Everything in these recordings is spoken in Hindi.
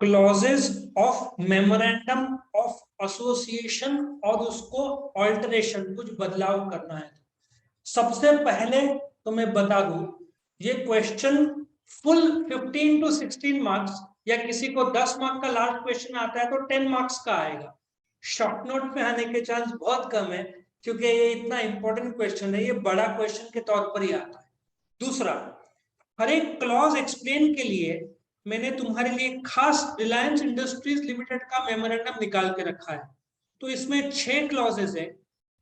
Clauses of memorandum of association और उसको ऑल्टरेशन कुछ बदलाव करना है। सबसे पहले तो मैं बता दूं, ये क्वेश्चन फुल 15 to 16 मार्क्स या किसी को 10 मार्क का लास्ट क्वेश्चन आता है तो 10 मार्क्स का आएगा। शॉर्ट नोट पे आने के चांस बहुत कम है क्योंकि ये इतना इंपॉर्टेंट क्वेश्चन है, ये बड़ा क्वेश्चन के तौर पर ही आता है। दूसरा, हर एक क्लॉज एक्सप्लेन के लिए मैंने तुम्हारे लिए खास रिलायंस इंडस्ट्रीज लिमिटेड का मेमोरेंडम निकाल के रखा है। तो इसमें 6 क्लॉजेज है।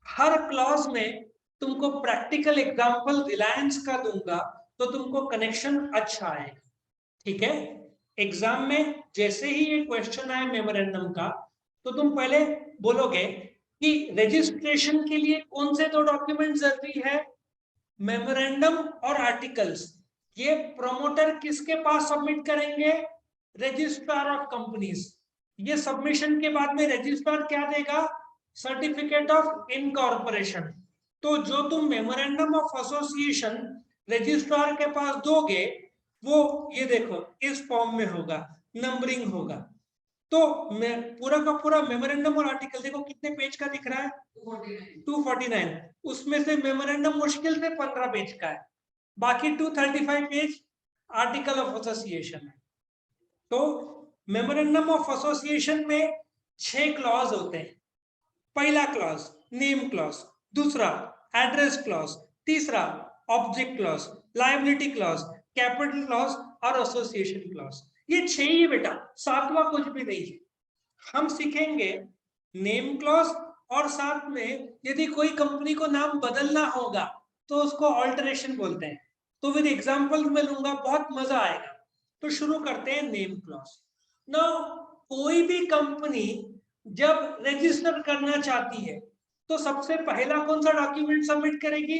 हर क्लॉज में तुमको प्रैक्टिकल एग्जांपल रिलायंस का दूंगा तो तुमको कनेक्शन अच्छा आएगा। ठीक है, एग्जाम में जैसे ही ये क्वेश्चन आए मेमोरेंडम का तो तुम पहले बोलोगे कि रजिस्ट्रेशन के लिए कौन से 2 डॉक्यूमेंट जरूरी है, मेमोरेंडम और आर्टिकल्स। ये प्रमोटर किसके पास सबमिट करेंगे, रजिस्ट्रार ऑफ कंपनीज। ये सबमिशन के बाद में रजिस्ट्रार क्या देगा, सर्टिफिकेट ऑफ इनकॉर्पोरेशन। तो जो तुम मेमोरेंडम ऑफ एसोसिएशन रजिस्ट्रार के पास दोगे वो ये देखो इस फॉर्म में होगा, नंबरिंग होगा। तो मैं पूरा का पूरा मेमोरेंडम और आर्टिकल देखो कितने पेज का दिख रहा है, 249। उसमें से मेमोरेंडम मुश्किल से 15 पेज का है, बाकी 235 पेज आर्टिकल ऑफ एसोसिएशन है। तो मेमोरेंडम ऑफ एसोसिएशन में 6 क्लॉज होते हैं। पहला क्लॉज नेम क्लॉज, दूसरा एड्रेस क्लॉज, तीसरा object clause, liability clause, capital clause और एसोसिएशन क्लॉज। ये 6 ही बेटा, 7वां कुछ भी नहीं है। हम सीखेंगे नेम क्लॉज और साथ में यदि कोई कंपनी को नाम बदलना होगा तो उसको ऑल्टरेशन बोलते हैं। तो विद एग्जांपल में लूंगा, बहुत मजा आएगा। तो शुरू करते हैं नेम क्लॉज। नाउ कोई भी कंपनी जब रजिस्टर करना चाहती है तो सबसे पहला कौन सा डॉक्यूमेंट सबमिट करेगी,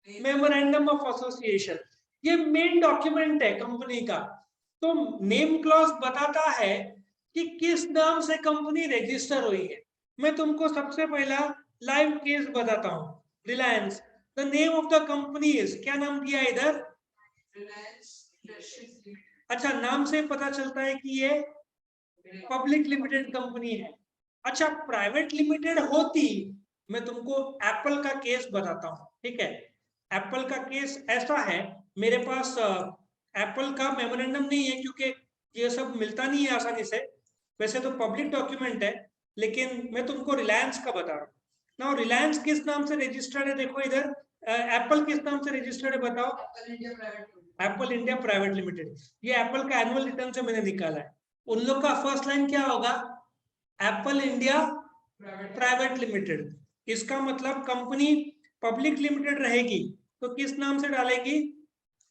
मेमोरेंडम ऑफ एसोसिएशन। ये मेन डॉक्यूमेंट है कंपनी का। तो नेम क्लॉज बताता है कि किस नाम से कंपनी रजिस्टर हुई है। मैं तुमको सबसे पहला लाइव केस बताता हूं, Reliance. The name of the company is, क्या नाम दिया इधर, अच्छा नाम से पता चलता है कि ये पब्लिक लिमिटेड कंपनी है। अच्छा प्राइवेट लिमिटेड होती, मैं तुमको एप्पल का केस बताता हूं। ठीक है, एप्पल का केस ऐसा है, मेरे पास एप्पल का मेमोरेंडम नहीं है क्योंकि ये सब मिलता नहीं है आसानी से। वैसे तो पब्लिक डॉक्यूमेंट है, लेकिन मैं तुमको रिलायंस का बता रहा हूँ ना। रिलायंस किस नाम से रजिस्टर्ड है, देखो इधर। एप्पल किस नाम से रजिस्टर्ड है बताओ, एप्पल इंडिया प्राइवेट लिमिटेड। ये एप्पल का एनुअल रिटर्न से मैंने निकाला है। उन लोग का फर्स्ट लाइन क्या होगा, एप्पल इंडिया प्राइवेट लिमिटेड। इसका मतलब कंपनी पब्लिक लिमिटेड रहेगी तो किस नाम से डालेगी,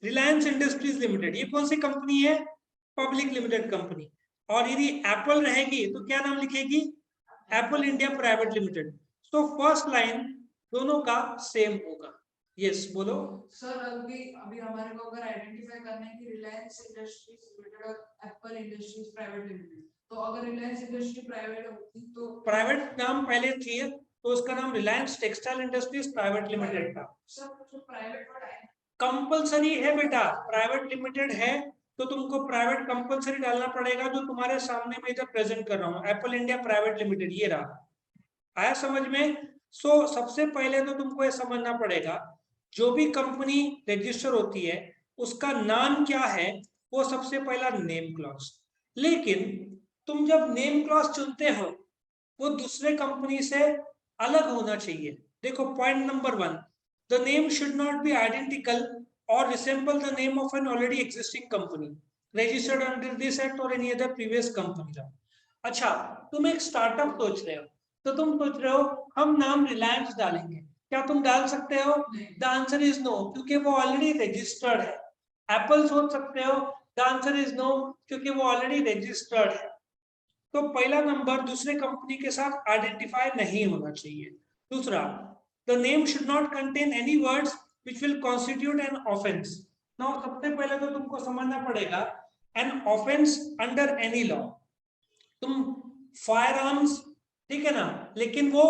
रिलायंस इंडस्ट्रीज लिमिटेड। ये कौन सी कंपनी है, पब्लिक लिमिटेड कंपनी। और यदि एप्पल रहेगी तो क्या नाम लिखेगी, एप्पल इंडिया प्राइवेट लिमिटेड। तो फर्स्ट लाइन दोनों का सेम होगा। यस बोलो सर। अभी अभी हमारे को अगर आइडेंटिफाई करना है कि रिलायंस इंडस्ट्रीज लिमिटेड और एप्पल इंडस्ट्रीज प्राइवेट लिमिटेड, तो अगर रिलायंस इंडस्ट्री प्राइवेट होती तो प्राइवेट नाम पहले थी तो उसका नाम Reliance textile industries private limited था। सर जो प्राइवेट वर्ड है कंपलसरी है बेटा, प्राइवेट लिमिटेड है तो तुमको प्राइवेट कंपलसरी डालना पड़ेगा, जो तुम्हारे सामने में इधर प्रेजेंट कर रहा हूँ, एप्पल इंडिया प्राइवेट लिमिटेड ये रहा। आया समझ में। सो सबसे पहले तो तुमको ये समझना पड़ेगा, जो भी कंपनी रजिस्टर होती है उसका नाम क्या है, वो सबसे पहला नेम क्लॉज। लेकिन तुम जब नेम क्लॉज चुनते हो वो दूसरे कंपनी से अलग होना चाहिए। देखो point number 1, the name should not be identical और resemble the name of an already existing company registered under this act और एनी अदर प्रीवियस कंपनी। अच्छा तुम एक स्टार्टअप सोच रहे हो तो तुम सोच रहे हो हम नाम रिलायंस डालेंगे, क्या तुम डाल सकते हो, द आंसर इज नो, क्योंकि वो ऑलरेडी रजिस्टर्ड है। एप्पल सोच सकते हो, द आंसर इज नो, क्योंकि वो ऑलरेडी रजिस्टर्ड है। तो पहला नंबर दूसरे कंपनी के साथ आइडेंटिफाई नहीं होना चाहिए। दूसरा, the name should not contain any words which will constitute an offence. Now सबसे पहले तो तुमको समझना पड़ेगा an offence under any law. तुम फायर आर्म्स, ठीक है ना, लेकिन वो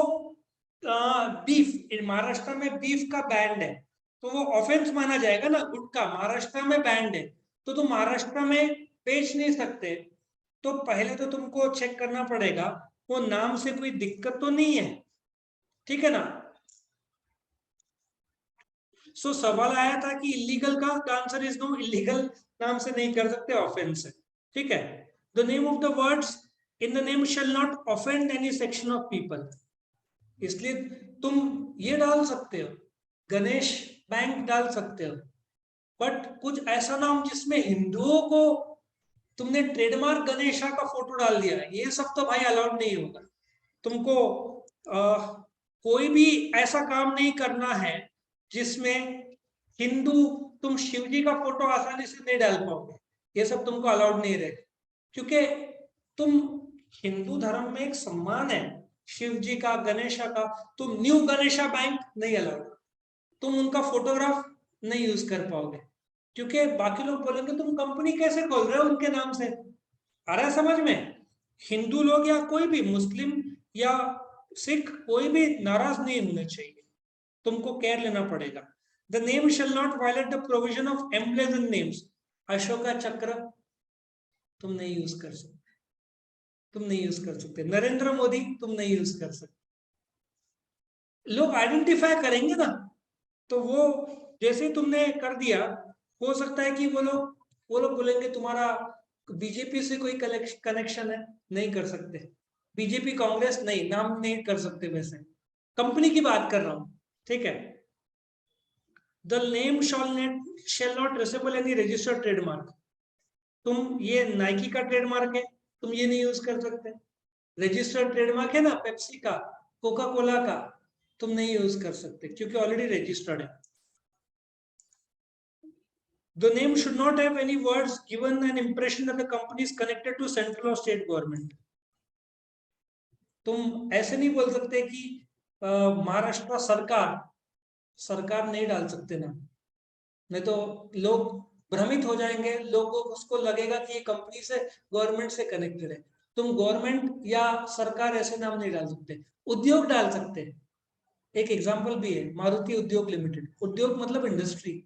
बीफ, महाराष्ट्र में बीफ का बैंड है तो वो ऑफेंस माना जाएगा ना, गुटखा महाराष्ट्र में बैंड है तो तुम महाराष्ट्र में बेच नहीं सकते। तो पहले तो तुमको चेक करना पड़ेगा वो नाम से कोई दिक्कत तो नहीं है, ठीक है ना। सो सवाल आया था कि इलीगल का आंसर इज नो, इलीगल नाम से नहीं कर सकते, ऑफेंस है, ठीक है। The name of the words in the name shall not offend any section of people, इसलिए तुम ये डाल सकते हो, गणेश बैंक डाल सकते हो, बट कुछ ऐसा नाम जिसमें हिंदुओं को तुमने ट्रेडमार्क गणेशा का फोटो डाल दिया, ये सब तो भाई अलाउड नहीं होगा। तुमको कोई भी ऐसा काम नहीं करना है जिसमें हिंदू, तुम शिव जी का फोटो आसानी से नहीं डाल पाओगे, ये सब तुमको अलाउड नहीं रहेगा, क्योंकि तुम हिंदू धर्म में एक सम्मान है शिव जी का, गणेशा का। तुम न्यू गणेशा बैंक नहीं अलाउड, तुम उनका फोटोग्राफ नहीं यूज कर पाओगे, क्योंकि बाकी लोग बोलेंगे तुम कंपनी कैसे खोल रहे हो उनके नाम से। आ रहा है समझ में? हिंदू लोग या कोई भी मुस्लिम या सिख कोई भी नाराज नहीं होने चाहिए, तुमको केयर लेना पड़ेगा। The name shall not violate the provision of emblems and names, Ashoka chakra तुम नहीं यूज कर सकते, तुम नहीं यूज कर सकते, नरेंद्र मोदी तुम नहीं यूज कर सकते। लोग आइडेंटिफाई करेंगे ना, तो वो जैसे तुमने कर दिया, हो सकता है कि वो लोग बोलेंगे तुम्हारा बीजेपी से कोई कनेक्शन है, नहीं कर सकते। बीजेपी कांग्रेस नहीं, नाम नहीं कर सकते, वैसे कंपनी की बात कर रहा हूं, ठीक है। The name shall not receivable any registered trademark, तुम ये नाइकी का ट्रेडमार्क है, तुम ये नहीं यूज कर सकते। रजिस्टर्ड ट्रेडमार्क है ना पेप्सी का, कोका कोला का, तुम नहीं यूज कर सकते क्योंकि ऑलरेडी रजिस्टर्ड है। The name should not have any words given an impression that the company is connected to central or state government. तुम ऐसे नहीं बोल सकते कि महाराष्ट्र सरकार, सरकार नहीं डाल सकते ना, नहीं तो लोग भ्रमित हो जाएंगे, लोगों को उसको लगेगा कि ये कंपनी से, गवर्नमेंट से कनेक्टेड है। तुम गवर्नमेंट या सरकार ऐसे नाम नहीं डाल सकते। उद्योग डाल सकते हैं, एक एग्जांपल भी है मारुति उद्योग लिमिटेड, उद्योग मतलब इंडस्ट्री,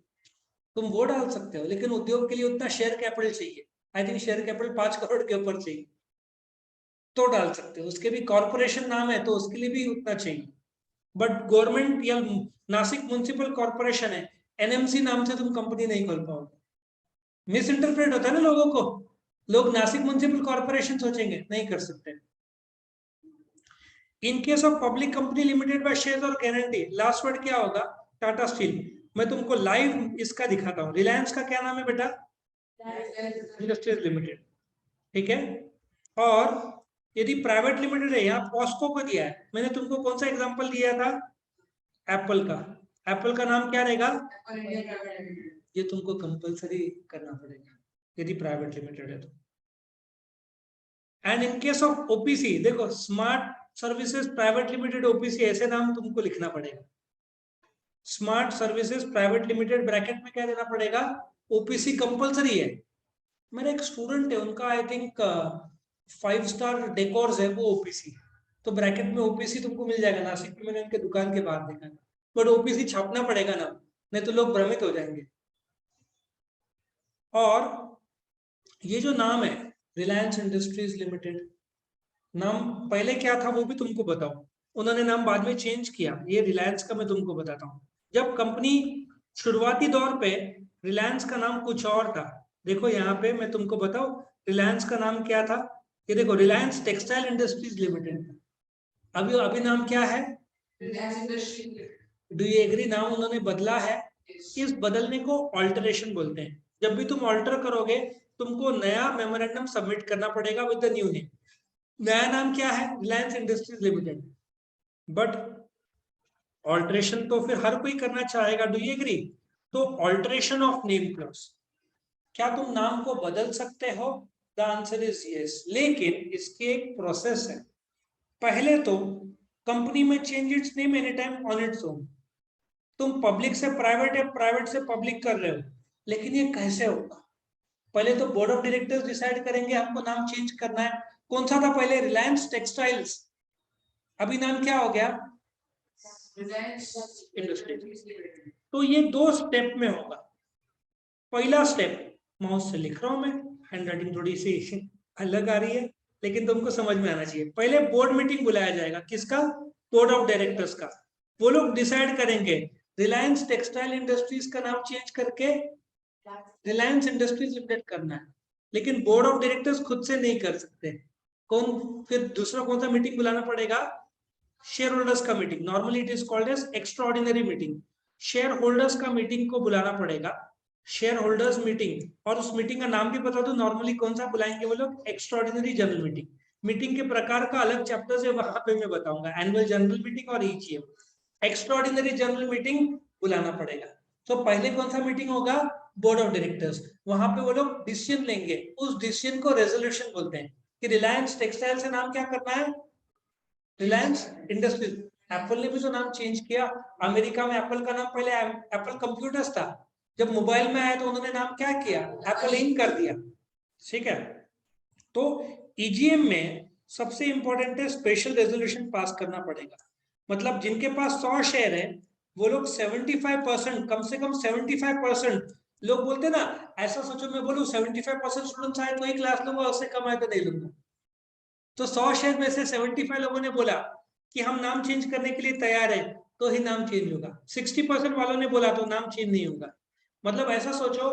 तुम वो डाल सकते हो, लेकिन उद्योग के लिए उतना शेयर कैपिटल चाहिए, I think share capital 5 crore के ऊपर चाहिए, तो डाल सकते हो। उसके भी कॉर्पोरेशन नाम है तो उसके लिए भी उतना चाहिए, बट गवर्नमेंट या नासिक म्युनिसिपल कॉर्पोरेशन है, एनएमसी नाम से तुम कंपनी नहीं खोल पाओगे। मिस इंटरप्रेट होता है ना लोगों को, लोग नासिक म्युनिसिपल कॉर्पोरेशन सोचेंगे, नहीं कर सकते। इन case of public company limited by share और गारंटी, लास्ट वर्ड क्या होगा? टाटा स्टील। मैं तुमको लाइव इसका दिखाता हूँ, रिलायंस का क्या नाम है बेटा? इंडस्ट्रीज लिमिटेड, ठीक है। और यदि प्राइवेट लिमिटेड है, यहाँ पॉस्को को दिया है, मैंने तुमको कौन सा एग्जांपल दिया था? एप्पल का। एप्पल का नाम क्या रहेगा? ये तुमको कंपलसरी करना पड़ेगा यदि प्राइवेट लिमिटेड है तो। And in case of OPC, देखो smart services private limited OPC, ऐसे नाम तुमको लिखना पड़ेगा। Smart services private limited bracket में क्या देना पड़ेगा? ओपीसी कंपलसरी है। मेरा एक स्टूडेंट है, उनका आई थिंक 5 स्टार डेकोर्स है, वो ओपीसी, तो ब्रैकेट में ओपीसी तुमको मिल जाएगा। नासिक में मैंने उनके दुकान के बाहर देखा, बट ओपीसी छापना पड़ेगा ना, नहीं तो लोग भ्रमित हो जाएंगे। और ये जो नाम है रिलायंस इंडस्ट्रीज लिमिटेड, नाम पहले क्या था वो भी तुमको बताऊं, उन्होंने नाम बाद में चेंज किया, ये रिलायंस का मैं तुमको बताता हूँ। जब कंपनी शुरुआती दौर पे रिलायंस का नाम कुछ और था, देखो यहाँ पे मैं तुमको बताऊं रिलायंस का नाम क्या था। ये देखो रिलायंस टेक्सटाइल इंडस्ट्रीज लिमिटेड, अभी अभी नाम क्या है? Do you agree? नाम उन्होंने बदला है। इस बदलने को ऑल्टरेशन बोलते हैं। जब भी तुम ऑल्टर करोगे तुमको नया मेमोरेंडम सबमिट करना पड़ेगा विद द न्यू नेम। नया नाम क्या है? Reliance industries limited. But alteration तो फिर हर कोई करना चाहेगा, डू यू एग्री? तो ऑल्टरेशन ऑफ नेम क्लॉज, क्या तुम नाम को बदल सकते हो? द आंसर इज यस, लेकिन इसकी एक प्रोसेस है। पहले तो कंपनी में change it's name any time on its own. तुम पब्लिक से प्राइवेट या प्राइवेट से पब्लिक कर रहे हो, लेकिन ये कैसे होगा? पहले तो बोर्ड ऑफ डायरेक्टर्स डिसाइड करेंगे हमको नाम चेंज करना है। कौन सा था पहले? रिलायंस टेक्सटाइल्स, अभी नाम क्या हो गया? इंडस्ट्रीज। तो ये 2 स्टेप में होगा। पहला स्टेप, माउस से लिख रहा हूं मैं, हैंड राइटिंग थोड़ी सी अलग आ रही है लेकिन तुमको समझ में आना चाहिए। पहले बोर्ड मीटिंग बुलाया जाएगा, किसका? बोर्ड ऑफ डायरेक्टर्स का। वो लोग डिसाइड करेंगे रिलायंस टेक्सटाइल इंडस्ट्रीज का नाम चेंज करके रिलायंस इंडस्ट्रीज लिमिटेड करना है, लेकिन बोर्ड ऑफ डायरेक्टर्स खुद से नहीं कर सकते। कौन फिर दूसरा कौन सा मीटिंग बुलाना पड़ेगा? शेयर होल्डर्स का meeting. Normally it is called as extraordinary meeting. Share holders का मीटिंग को बुलाना पड़ेगा, शेयर होल्डर्स मीटिंग। और उस मीटिंग का नाम भी बता दो, नॉर्मली कौन सा बुलाएंगे वो लोग? Extraordinary general meeting. मीटिंग के प्रकार का अलग चैप्टर है, वहां पे मैं बताऊंगा, एनुअल जनरल मीटिंग और ईजीएम। एक्स्ट्राऑर्डिनरी जनरल मीटिंग बुलाना पड़ेगा। तो पहले कौन सा मीटिंग होगा? Board of directors. वहां पे वो लोग डिसीजन लेंगे, उस डिसीजन को रेजोल्यूशन बोलते हैं कि रिलायंस टेक्सटाइल से नाम क्या करना है? रिलायंस इंडस्ट्रीज। एप्पल ने भी तो नाम चेंज किया। अमेरिका में एप्पल का नाम पहले एप्पल कंप्यूटर्स था, जब मोबाइल में आया तो उन्होंने नाम क्या किया? एप्पल इंक कर दिया। ठीक है, तो ईजीएम में सबसे इंपॉर्टेंट है स्पेशल रेजोल्यूशन पास करना पड़ेगा। मतलब जिनके पास 100 शेयर है वो लोग 75%, कम से कम 75%। लोग बोलते ना, ऐसा सोचो मैं बोलूं 75% स्टूडेंट्स आए तो ही क्लास लूंगा, उससे कम आए तो नहीं लूंगा। तो 100 शेयर में से 75 लोगों ने बोला कि हम नाम चेंज करने के लिए तैयार है, तो ही नाम चेंज होगा। 60% वालों ने बोला तो नाम चेंज नहीं होगा। मतलब ऐसा सोचो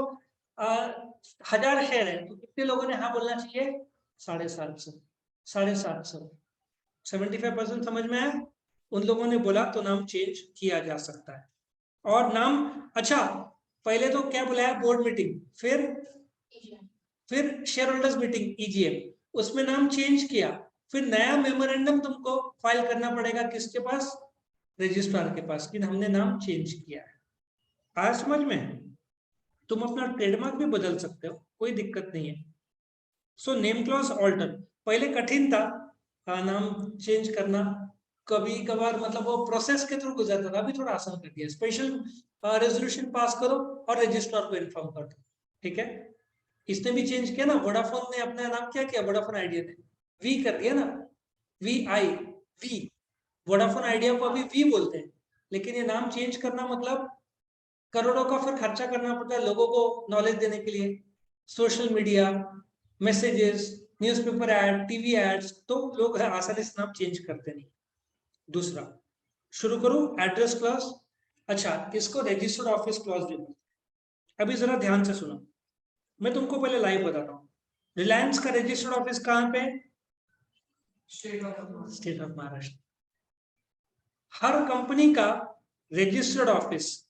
1000 शेयर है तो कितने लोगों ने हाँ बोलना चाहिए? 750, 750। 75% समझ में आया? उन लोगों ने बोला तो नाम चेंज किया जा सकता है। और नाम, अच्छा पहले तो क्या बुलाया? बोर्ड मीटिंग, फिर शेयर होल्डर्स मीटिंग ईजीएम, उसमें नाम चेंज किया। फिर नया मेमोरेंडम तुमको फाइल करना पड़ेगा, किसके पास? रजिस्ट्रार के पास, कि हमने नाम चेंज किया है। आया समझ में? तुम अपना ट्रेडमार्क भी बदल सकते हो, कोई दिक्कत नहीं है। सो नेम क्लॉज ऑल्टर, पहले कठिन था नाम चेंज करना, कभी कभार मतलब वो प्रोसेस के थ्रू गुजरता था, अभी थोड़ा आसान कर दिया। स्पेशल रेजोल्यूशन पास करो और रजिस्ट्रार को इन्फॉर्म कर दो, ठीक है। इसने भी चेंज किया ना, वोडाफोन ने अपना नाम क्या किया? वोडाफोन आइडिया ने वी कर दिया ना, V I Vi. Vodafone Idea को अभी वी बोलते हैं, लेकिन ये नाम चेंज करना मतलब करोड़ों का फिर खर्चा करना पड़ता है लोगों को नॉलेज देने के लिए, social media, messages, newspaper ad, TV ads, तो लोग आसानी से नाम चेंज करते नहीं। दूसरा, शुरू करूं एड्रेस क्लॉज। अच्छा, इसको रजिस्टर्ड ऑफिस क्लॉज भी बोलते हैं। अभी जरा ध्यान से सुनो, मैं तुमको पहले लाइव बताता हूँ। रिलायंस का रजिस्टर्ड ऑफिस कहाँ पे? State of Maharashtra. Her company का रजिस्टर्ड ऑफिस,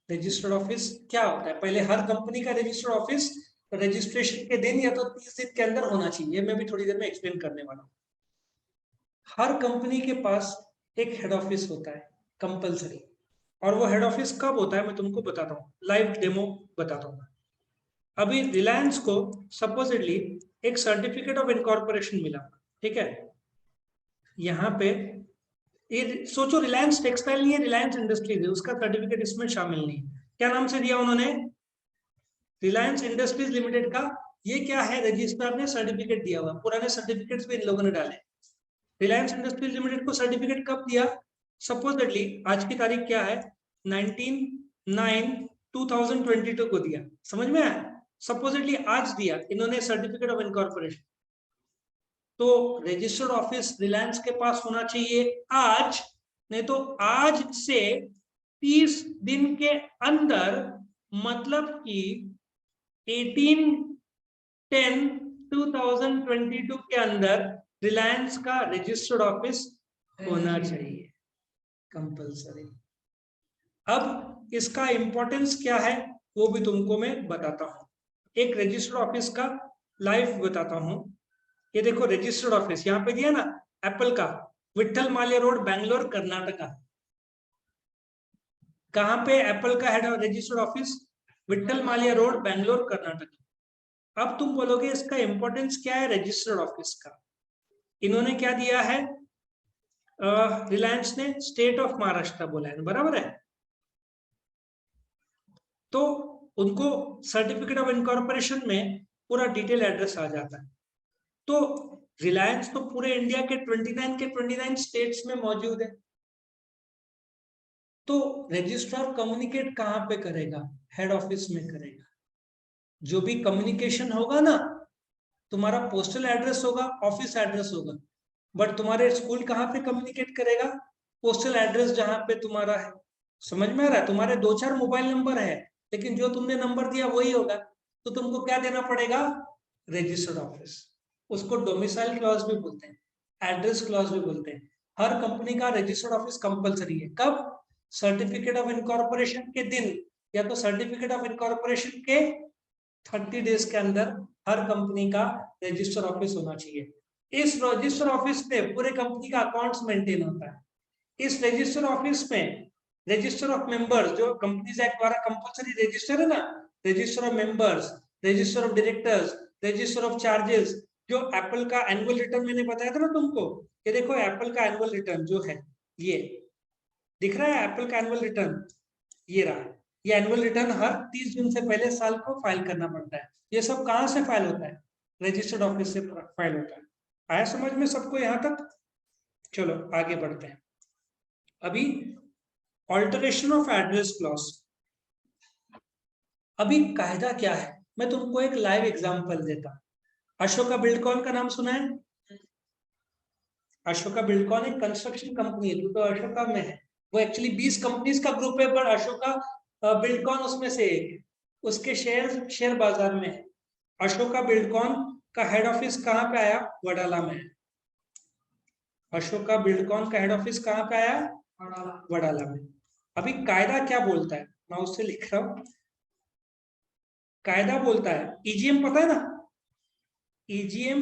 रजिस्टर्ड ऑफिस क्या होता है? पहले हर कंपनी का रजिस्टर्ड ऑफिस रजिस्ट्रेशन के दिन या तो 30 दिन के अंदर होना चाहिए, मैं भी थोड़ी देर में एक्सप्लेन करने वाला हूँ। हर कंपनी के पास एक हेड ऑफिस होता है कंपलसरी, और वो हेड ऑफिस कब होता है मैं तुमको बताता हूँ, लाइव डेमो बताता हूँ। अभी रिलायंस को सपोजिटली एक सर्टिफिकेट ऑफ इनकॉर्पोरेशन मिला, ठीक है। यहाँ पे ये सोचो रिलायंस टेक्सटाइल नहीं है, रिलायंस इंडस्ट्रीज है, उसका सर्टिफिकेट इसमें शामिल नहीं है। क्या नाम से दिया उन्होंने? रिलायंस इंडस्ट्रीज लिमिटेड का। ये क्या है? रजिस्ट्रार ने सर्टिफिकेट दिया हुआ, पुराने सर्टिफिकेट्स भी इन लोगों ने डाले। रिलायंस इंडस्ट्रीज लिमिटेड को सर्टिफिकेट कब दिया? सपोजिटली आज की तारीख क्या है? 19/9/2022 को दिया। समझ में आया? सपोजिटली आज दिया इन्होंने सर्टिफिकेट ऑफ इनकॉर्पोरेशन। तो रजिस्टर्ड ऑफिस रिलायंस के पास होना चाहिए आज, नहीं तो आज से 30 दिन के अंदर, मतलब कि 18/10/2022 के अंदर रिलायंस का रजिस्टर्ड ऑफिस होना चाहिए, कंपलसरी। अब इसका इंपॉर्टेंस क्या है वो भी तुमको मैं बताता हूं। एक रजिस्टर्ड ऑफिस का लाइव बताता हूं। ये देखो रजिस्टर्ड ऑफिस यहाँ पे दिया ना, एप्पल का, विठल माल्या रोड, बैंगलोर, कर्नाटका। कहां पे एप्पल का head registered office? Vithal Mallya road, Bangalore, Karnataka. अब तुम बोलोगे इसका इंपॉर्टेंस क्या है रजिस्टर्ड ऑफिस का? इन्होंने क्या दिया है? रिलायंस ने स्टेट ऑफ महाराष्ट्र बोला है, बराबर है। तो उनको सर्टिफिकेट ऑफ इनकॉर्पोरेशन में पूरा डिटेल एड्रेस आ जाता है। तो रिलायंस तो पूरे इंडिया के 29 स्टेट्स में मौजूद है। तो रजिस्ट्रार कम्युनिकेट कहां पे करेगा? हेड ऑफिस में करेगा। जो भी कम्युनिकेशन होगा ना तुम्हारा पोस्टल एड्रेस होगा, ऑफिस एड्रेस होगा, बट तुम्हारे स्कूल कहाँ पे कम्युनिकेट करेगा? पोस्टल एड्रेस जहाँ पे तुम्हारा है। समझ में आ रहा है? तुम्हारे 2-4 मोबाइल नंबर है, लेकिन जो तुमने नंबर दिया वही होगा। तो तुमको क्या देना पड़ेगा? Registered office. उसको डोमिसाइल क्लॉज भी बोलते हैं, एड्रेस क्लॉज भी बोलते हैं। हर कंपनी का रजिस्टर्ड ऑफिस कंपलसरी है। कब? सर्टिफिकेट ऑफ इनकॉर्पोरेशन के दिन, या तो सर्टिफिकेट ऑफ इनकॉर्पोरेशन के 30 डेज के अंदर हर कंपनी का रजिस्टर ऑफिस होना चाहिए। इस रजिस्टर ऑफिस पे पूरे कंपनी का अकाउंट्स मेंटेन होता है। इस रजिस्टर ऑफिस में रजिस्टर ऑफ मेंबर्स, जो कंपनीज एक्ट द्वारा कंपलसरी रजिस्टर है ना, register of members, register of directors, register of charges. जो एप्पल का एनुअल रिटर्न मैंने बताया था ना तुमको, ये देखो एप्पल का एनुअल रिटर्न जो है, ये दिख रहा है एप्पल का एनुअल रिटर्न, ये रहा। ये एनुअल रिटर्न हर 30 जून से पहले साल को फाइल करना पड़ता है। ये सब कहां से फाइल होता है? रजिस्टर्ड ऑफिस से फाइल होता है। आया समझ में सबको यहां तक? चलो आगे बढ़ते हैं। अभी ऑल्टरेशन ऑफ एड्रेस क्लॉज। अभी कायदा क्या है, मैं तुमको एक लाइव एग्जांपल देता। अशोका बिल्डकॉन का नाम सुना है? अशोका बिल्डकॉन एक कंस्ट्रक्शन कंपनी है, तो अशोका में है। वो एक्चुअली 20 कंपनीज का ग्रुप है, पर अशोका बिल्डकॉन उसमें से एक है। उसके शेयर बाजार में है। अशोका बिल्डकॉन का हेड ऑफिस कहाँ पे आया? वडाला में है। अशोका बिल्डकॉन का हेड ऑफिस कहाँ पे आया? वडाला में। अभी कायदा क्या बोलता है, मैं उससे लिख रहा हूं। कायदा बोलता है, ईजीएम पता है ना? ईजीएम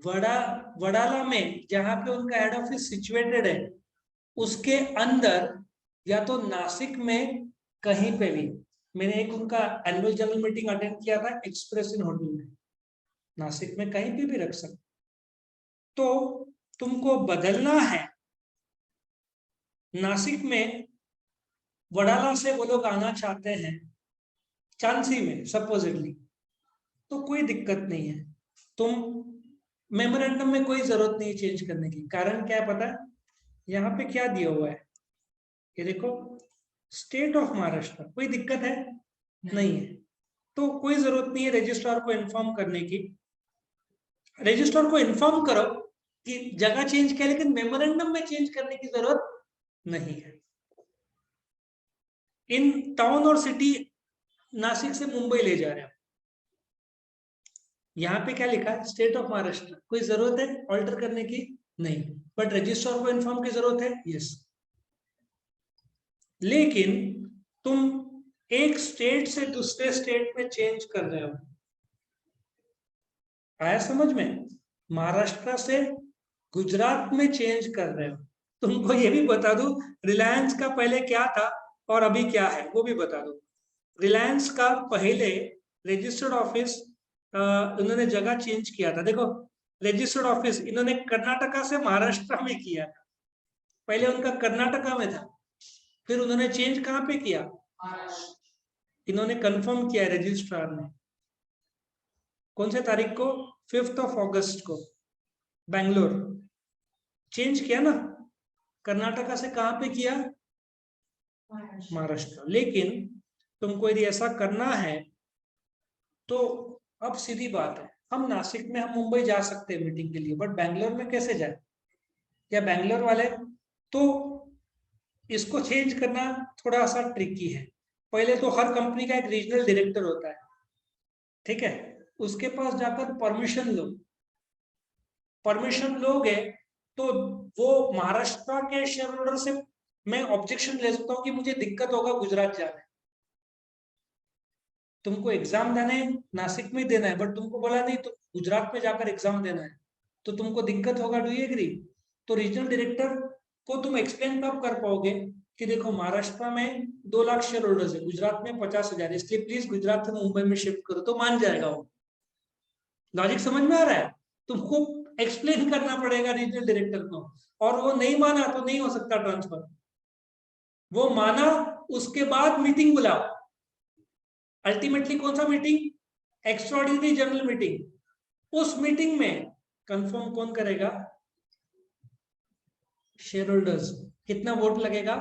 वडाला में जहां पे उनका हेड ऑफिस सिचुएटेड है, उसके अंदर या तो नासिक में कहीं पे भी। मैंने एक उनका एनुअल जनरल मीटिंग अटेंड किया था एक्सप्रेस इन होटल में, नासिक में कहीं पे भी रख सकते। तो तुमको बदलना है, नासिक में वडाला से वो लोग आना चाहते हैं झांसी में सपोजिटली, तो कोई दिक्कत नहीं है। तुम मेमोरेंडम में कोई जरूरत नहीं चेंज करने की। कारण क्या है पता है? यहाँ पे क्या दिया हुआ है, ये देखो, स्टेट ऑफ महाराष्ट्र। कोई दिक्कत है? नहीं है। तो कोई जरूरत नहीं है रजिस्ट्रार को इन्फॉर्म करने की। रजिस्ट्रार को इन्फॉर्म करो कि जगह चेंज किया, लेकिन मेमोरेंडम में चेंज करने की जरूरत नहीं है। इन टाउन और सिटी नासिक से मुंबई ले जा रहे हो, यहाँ पे क्या लिखा है? State of Maharashtra. कोई जरूरत है ऑल्टर करने की? नहीं। बट रजिस्ट्रार को इन्फॉर्म की जरूरत है? यस। लेकिन तुम एक स्टेट से दूसरे स्टेट में चेंज कर रहे हो। आया समझ में? महाराष्ट्र से गुजरात में चेंज कर रहे हो। तुमको ये भी बता दूं, रिलायंस का पहले क्या था और अभी क्या है वो भी बता दो। रिलायंस का पहले रजिस्टर्ड ऑफिस, उन्होंने जगह चेंज किया था। देखो, रजिस्टर्ड ऑफिस इन्होंने कर्नाटका से महाराष्ट्र में किया था। पहले उनका कर्नाटका में था, फिर उन्होंने चेंज कहाँ पे किया? इन्होंने कंफर्म किया रजिस्ट्रार ने। कौन से तारीख को? 5 अगस्त को। बैंगलोर चेंज किया ना, कर्नाटका से कहाँ पे किया? महाराष्ट्र। लेकिन तुमको यदि ऐसा करना है तो अब सीधी बात है, हम नासिक में, हम मुंबई जा सकते हैं मीटिंग के लिए, बट बैंगलोर में कैसे जाए? या बैंगलोर वाले, तो इसको चेंज करना थोड़ा सा ट्रिकी है। पहले तो हर कंपनी का एक रीजनल डायरेक्टर होता है, ठीक है? उसके पास जाकर परमिशन लो। परमिशन लोगे तो वो महाराष्ट्र के शेयर होल्डर से मैं ऑब्जेक्शन ले सकता हूँ कि मुझे दिक्कत होगा गुजरात जाने। तुमको एग्जाम देना है नासिक में देना है, बट तुमको बोला नहीं तो गुजरात में जाकर एग्जाम देना है, तो तुमको दिक्कत होगा। Do you agree? तो रीजनल डायरेक्टर को तुम एक्सप्लेन कब कर पाओगे कि देखो महाराष्ट्र में 2 लाख शेयर होल्डर्स है, गुजरात में 50,000, इसलिए प्लीज गुजरात से मुंबई में शिफ्ट करो, तो मान जाएगा वो। लॉजिक समझ में आ रहा है? तुमको एक्सप्लेन करना पड़ेगा रीजनल डायरेक्टर को, और वो नहीं माना तो नहीं हो सकता ट्रांसफर। वो माना, उसके बाद मीटिंग बुलाओ। अल्टीमेटली कौन सा मीटिंग? Extraordinary general meeting. उस मीटिंग में कंफर्म कौन करेगा? Share holders. कितना वोट लगेगा?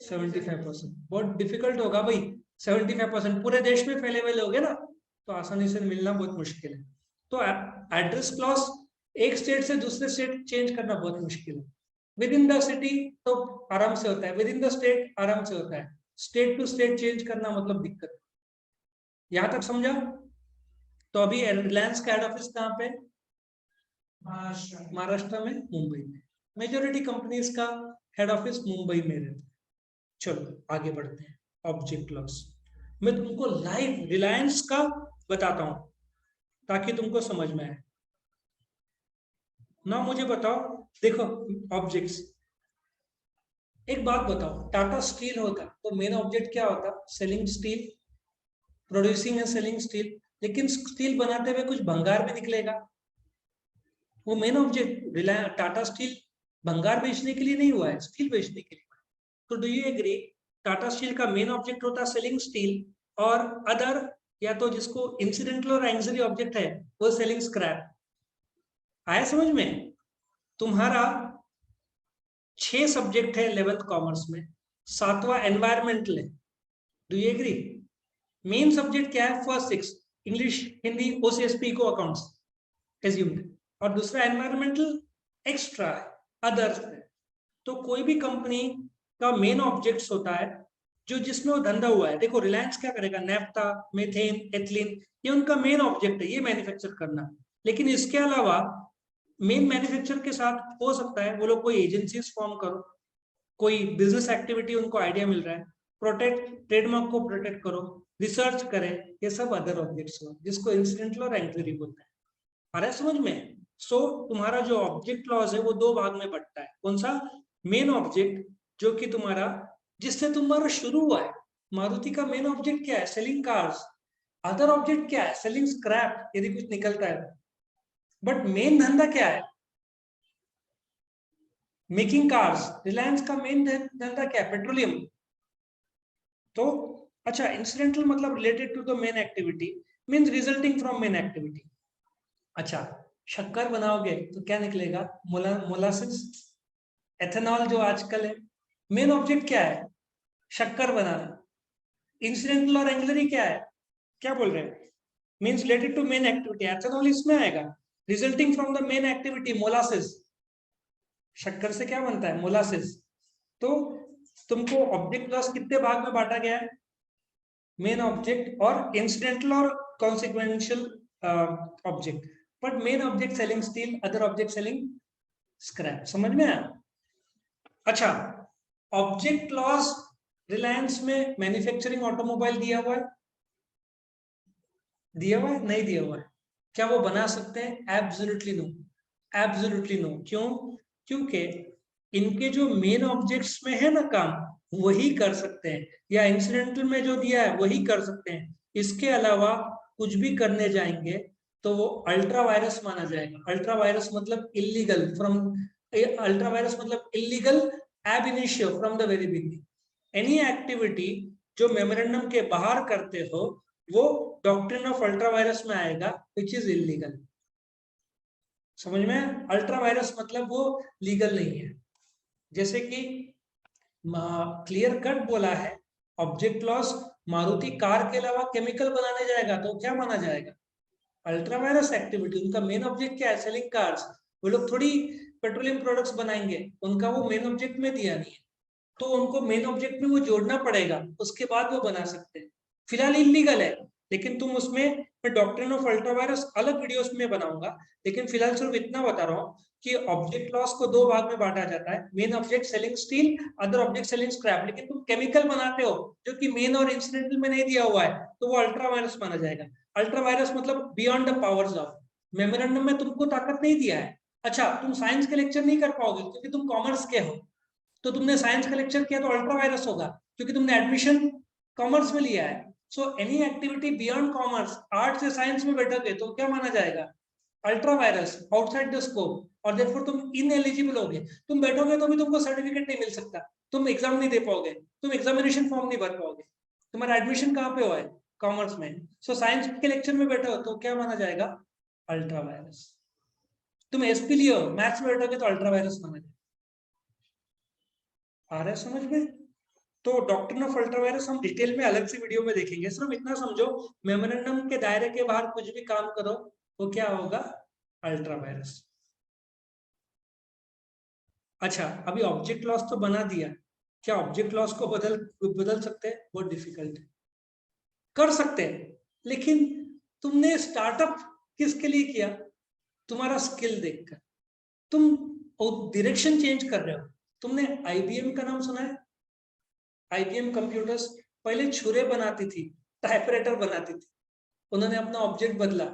75%। बहुत डिफिकल्ट होगा भाई, 75% पूरे देश में फैले हुए लोग है ना, तो आसानी से मिलना बहुत मुश्किल है। तो एड्रेस क्लॉज एक स्टेट से दूसरे स्टेट चेंज करना बहुत मुश्किल है। विद इन द सिटी तो आराम से होता है, विद इन द स्टेट आराम से होता है, स्टेट टू स्टेट चेंज करना मतलब दिक्कत। यहां तक समझा? तो अभी रिलायंस का हेड ऑफिस कहाँ पे? महाराष्ट्र में, मुंबई में। मेजोरिटी कंपनीज का हेड ऑफिस मुंबई में रहता है। चलो आगे बढ़ते हैं। ऑब्जेक्ट लॉस मैं तुमको लाइव रिलायंस का बताता हूं ताकि तुमको समझ में आए ना। मुझे बताओ, देखो ऑब्जेक्ट्स, एक बात बताओ, टाटा स्टील होता तो मेन ऑब्जेक्ट क्या होता? Selling steel, producing and selling steel. लेकिन स्टील बनाते हुए कुछ भंगार भी निकलेगा, वो main object. Reliance Tata steel भंगार बेचने के लिए नहीं हुआ है, स्टील बेचने के लिए। तो do you agree Tata steel का मेन ऑब्जेक्ट होता है सेलिंग स्टील, और अदर या तो जिसको इंसिडेंटल और एक्सिलरी ऑब्जेक्ट है वो सेलिंग स्क्रैप। आया समझ में? तुम्हारा 6 सब्जेक्ट है 11th कॉमर्स में, 7वां एनवायरमेंटल है। Do you agree? Main subject क्या है? फर्स्ट 6 इंग्लिश, हिंदी, ओसीएसपी, को अकाउंट्स एज्यूम्ड, और दूसरा एनवायरमेंटल एक्स्ट्रा है, अदर्स है। तो कोई भी कंपनी का मेन ऑब्जेक्ट्स होता है जो जिसमें वो धंधा हुआ है। देखो रिलायंस क्या करेगा, नेफ्था, मीथेन, एथिलीन, ये उनका मेन ऑब्जेक्ट है, ये मैन्युफैक्चर करना। लेकिन इसके अलावा मेन मैन्युफैक्चर के साथ हो सकता है वो लोग कोई एजेंसीज फॉर्म करो, कोई बिजनेस एक्टिविटी उनको आइडिया मिल रहा है, प्रोटेक्ट, ट्रेडमार्क को प्रोटेक्ट करो, रिसर्च करें, ये सब अदर ऑब्जेक्ट्स हो जिसको इंसिडेंटल और एक्सिलरी बोलते हैं। आ रहा है समझ में? सो तुम्हारा जो ऑब्जेक्ट लॉस है वो 2 भाग में बंटता है। कौन सा? मेन ऑब्जेक्ट, जो कि तुम्हारा जिससे तुम्हारा शुरू हुआ है। मारुति का मेन ऑब्जेक्ट क्या है? Selling cars. अदर ऑब्जेक्ट क्या है? सेलिंग स्क्रैप, यदि कुछ निकलता है। बट मेन धंधा क्या है? Making cars. रिलायंस का मेन धंधा क्या है? पेट्रोलियम। तो अच्छा, इंसिडेंटल मतलब related to the main activity, means resulting from main activity. अच्छा, शक्कर बनाओगे तो क्या निकलेगा? मोलासिस, एथेनॉल जो आजकल है। मेन ऑब्जेक्ट क्या है? शक्कर बनाना। इंसिडेंटल और एक्सिलरी क्या है? क्या बोल रहे हैं? Means related to main activity, ethanol इसमें आएगा। Resulting from the main activity, molasses. शक्कर से क्या बनता है? मोलासिस। तो तुमको ऑब्जेक्ट लॉस कितने भाग में बांटा गया है? मेन ऑब्जेक्ट और इंसिडेंटल और consequential object. But main object selling steel, other object selling scrap. समझ में आया? अच्छा, ऑब्जेक्ट लॉस रिलायंस में मैन्युफैक्चरिंग ऑटोमोबाइल दिया हुआ है? दिया हुआ है? नहीं दिया हुआ है। क्या वो बना सकते हैं? Absolutely no, absolutely no. क्यों? क्योंकि इनके जो मेन ऑब्जेक्ट्स में है ना काम, वही कर सकते हैं, या इंसिडेंटल में जो दिया है वही कर सकते हैं। इसके अलावा कुछ भी करने जाएंगे तो वो अल्ट्रा वायरस माना जाएगा। अल्ट्रा वायरस मतलब इलीगल फ्रॉम, अल्ट्रा वायरस मतलब इलीगल एब initio from the very beginning. Any activity जो मेमोरेंडम के बाहर करते हो वो डॉक्ट्रिन ऑफ अल्ट्रा वायरस में आएगा, विच इज इलीगल। समझ में? अल्ट्रा वायरस मतलब वो लीगल नहीं है। जैसे कि क्लियर कट बोला है, ऑब्जेक्ट लॉस मारुति कार के अलावा केमिकल बनाने जाएगा तो क्या माना जाएगा? Ultra vires activity. उनका मेन ऑब्जेक्ट क्या है? Selling cars. वो लोग थोड़ी पेट्रोलियम प्रोडक्ट्स बनाएंगे, उनका वो मेन ऑब्जेक्ट में दिया नहीं है, तो उनको मेन ऑब्जेक्ट में वो जोड़ना पड़ेगा, उसके बाद वो बना सकते हैं। फिलहाल इलीगल है, लेकिन तुम उसमें, मैं डॉक्ट्रिन ऑफ अल्ट्रा वायरस अलग वीडियोस में बनाऊंगा, लेकिन फिलहाल सिर्फ इतना बता रहा हूँ कि ऑब्जेक्ट लॉस को 2 भाग में बांटा जाता है, main object selling steel, other object selling scrap. लेकिन तुम केमिकल बनाते हो जो कि मेन और इंसिडेंटल में नहीं दिया हुआ है, तो वो अल्ट्रा वायरस माना जाएगा। अल्ट्रा वायरस मतलब beyond the powers of. Memorandum में तुमको ताकत नहीं दिया है। अच्छा, तुम साइंस के लेक्चर नहीं कर पाओगे क्योंकि तुम कॉमर्स के हो, तो तुमने साइंस का लेक्चर किया तो अल्ट्रा वायरस होगा क्योंकि तुमने एडमिशन कॉमर्स में लिया है। So any activity beyond commerce, art से साइंस में बैठोगे तो क्या माना जाएगा? Ultra vires, outside the scope, और देयरफॉर तुम इनएलिजिबल होगे। तुम बैठोगे तो भी तुमको सर्टिफिकेट नहीं मिल सकता, तुम एग्जाम नहीं दे पाओगे, तुम एग्जामिनेशन फॉर्म नहीं भर पाओगे। तुम्हारा एडमिशन कहाँ पे हुआ है? कॉमर्स में। सो साइंस के लेक्चर में बैठे हो तो क्या माना जाएगा? Ultra vires. तुम एसपी लियो, मैथ्स में बैठोगे तो अल्ट्रा वायरस माना जाएगा। आ रहा है समझ में? तो डॉक्ट्रिन ऑफ अल्ट्रा वायरस हम डिटेल में अलग से वीडियो में देखेंगे। सिर्फ इतना समझो, मेमोरेंडम के दायरे के बाहर कुछ भी काम करो वो क्या होगा? Ultra vires. अच्छा, अभी ऑब्जेक्ट क्लॉज तो बना दिया, क्या ऑब्जेक्ट क्लॉज को बदल सकते हैं? बहुत डिफिकल्ट है। कर सकते हैं, लेकिन तुमने स्टार्टअप किसके लिए किया? तुम्हारा स्किल देखकर तुम डायरेक्शन चेंज कर रहे हो। तुमने आईबीएम का नाम सुना है? आईबीएम कंप्यूटर्स पहले छुरे बनाती थी, टाइपराइटर बनाती थी, उन्होंने अपना ऑब्जेक्ट बदला।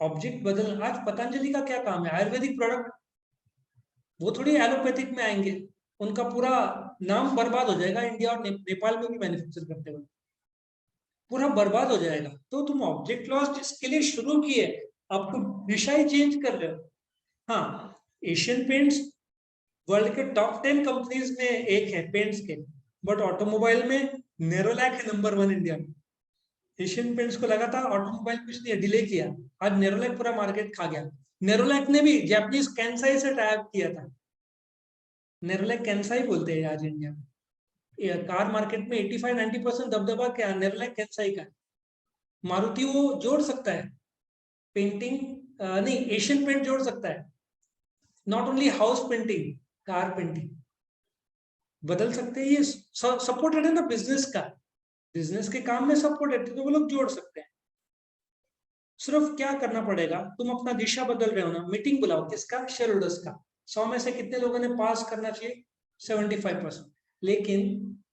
ऑब्जेक्ट बदल, आज पतंजलि का क्या काम है? आयुर्वेदिक प्रोडक्ट, वो थोड़ी एलोपैथिक में आएंगे। उनका पूरा नाम बर्बाद हो जाएगा, इंडिया और नेपाल में भी मैन्युफैक्चर करते हुए पूरा बर्बाद हो जाएगा। तो तुम ऑब्जेक्ट लॉस जिसके लिए शुरू किए, आपको दिशा ही चेंज कर रहे हो। हाँ, एशियन पेंट्स वर्ल्ड के टॉप 10 कंपनीज में एक है पेंट्स के, बट ऑटोमोबाइल में नेरोलैक है नंबर 1 इंडिया में। एशियन पेंट्स को लगा था ऑटोमोबाइल कुछ नहीं, डिले किया, आज नेरोलैक पूरा मार्केट खा गया। नेरोलैक ने भी जापानीज कैंसाई से टाई अप किया था। नेरोलैक कैंसाई बोलते हैं आज इंडिया में। कार मार्केट में 85-90% दबदबा क्या नेरोलैक कैंसाई का। मारुति वो जोड़ सकता है पेंटिंग, नहीं एशियन पेंट जोड़ सकता है, not only house painting, car painting बदल सकते हैं। ये सपोर्टेड है ना बिजनेस का, बिजनेस के काम में सपोर्टेड, तो वो लोग जोड़ सकते हैं। सिर्फ क्या करना पड़ेगा, तुम अपना दिशा बदल रहे हो ना, मीटिंग बुलाओ, किसका? शेयर होल्डर्स का। 100 में से कितने लोगों ने पास करना चाहिए? 75%। लेकिन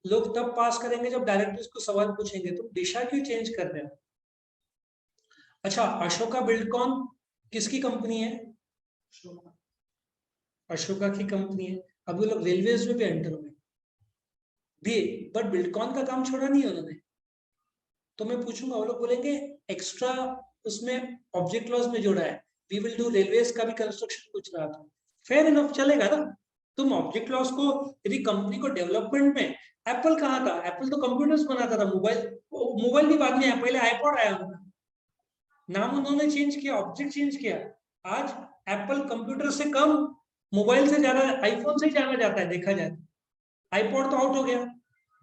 लोग तब पास करेंगे जब डायरेक्टर्स को सवाल पूछेंगे, तुम दिशा क्यों चेंज कर रहे हो? अच्छा, अशोका बिल्डकॉन किसकी कंपनी है? अशोका की कंपनी है। अब वो लोग रेलवेज में भी एंटर हुए भी, बट बिल्डकॉन का काम छोड़ा नहीं है उन्होंने। तो मैं पूछूंगा, वो लोग बोलेंगे एक्स्ट्रा उसमें ऑब्जेक्ट क्लॉज में जोड़ा है, वी विल डू रेलवेज का भी कंस्ट्रक्शन पूछ रहा था। फेयर इनफ, चलेगा ना। तुम ऑब्जेक्ट क्लॉज को यदि कंपनी को डेवलपमेंट में, एप्पल कहाँ था? एप्पल तो कंप्यूटर्स बनाता था, मोबाइल भी बाद में आया, पहले आईपॉड आया उनका, नाम उन्होंने चेंज किया, ऑब्जेक्ट चेंज किया। आज एप्पल कंप्यूटर से कम मोबाइल से ज्यादा आईफोन से ही जाना जाता है, देखा जाए। आईपॉड तो आउट हो गया,